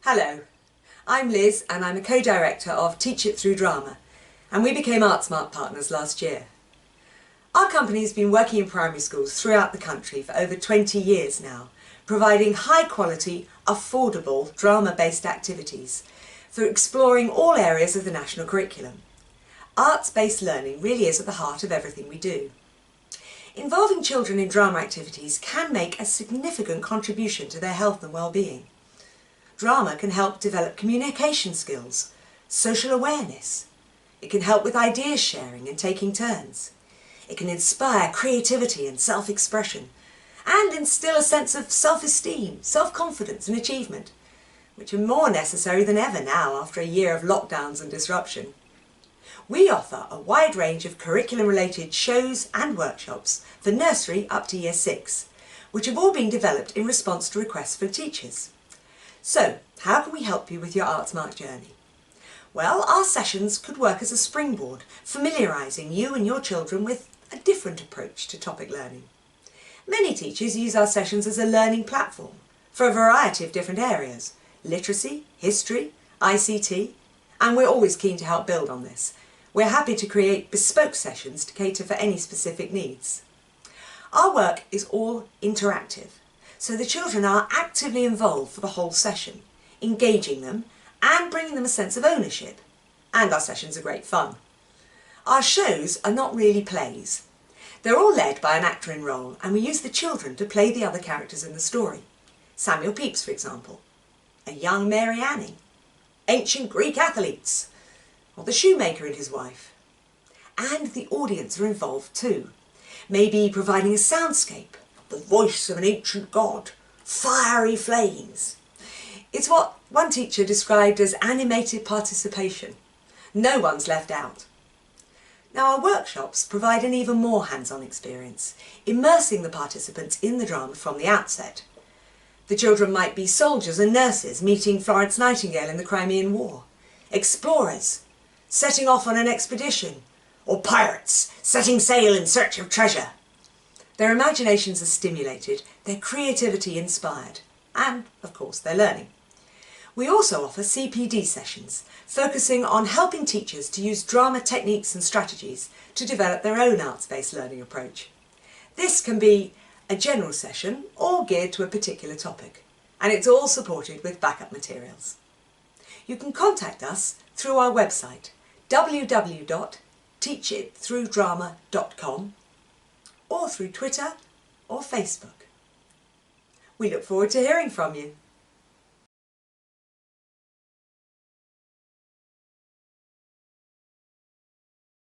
Hello, I'm Liz and I'm a co-director of Teach It Through Drama, and we became Artsmark partners last year. Our company has been working in primary schools throughout the country for over 20 years now, providing high quality, affordable drama-based activities for exploring all areas of the national curriculum. Arts-based learning really is at the heart of everything we do. Involving children in drama activities can make a significant contribution to their health and well-being. Drama can help develop communication skills, social awareness. It can help with ideas sharing and taking turns. It can inspire creativity and self-expression, and instill a sense of self-esteem, self-confidence and achievement, which are more necessary than ever now after a year of lockdowns and disruption. We offer a wide range of curriculum-related shows and workshops for nursery up to Year 6, which have all been developed in response to requests from teachers. So, how can we help you with your Artsmark journey? Well, our sessions could work as a springboard, familiarising you and your children with a different approach to topic learning. Many teachers use our sessions as a learning platform for a variety of different areas: literacy, history, ICT, and we're always keen to help build on this. We're happy to create bespoke sessions to cater for any specific needs. Our work is all interactive, so the children are actively involved for the whole session, engaging them and bringing them a sense of ownership. And our sessions are great fun. Our shows are not really plays. They're all led by an actor in role, and we use the children to play the other characters in the story. Samuel Pepys, for example, a young Mary Anning, ancient Greek athletes, or the shoemaker and his wife. And the audience are involved too, maybe providing a soundscape, the voice of an ancient god, fiery flames. It's what one teacher described as animated participation. No one's left out. Now, our workshops provide an even more hands-on experience, immersing the participants in the drama from the outset. The children might be soldiers and nurses meeting Florence Nightingale in the Crimean War, explorers setting off on an expedition, or pirates setting sail in search of treasure. Their imaginations are stimulated, their creativity inspired, and, of course, their learning. We also offer CPD sessions, focusing on helping teachers to use drama techniques and strategies to develop their own arts-based learning approach. This can be a general session or geared to a particular topic, and it's all supported with backup materials. You can contact us through our website, www.teachitthroughdrama.com, or through Twitter or Facebook. We look forward to hearing from you.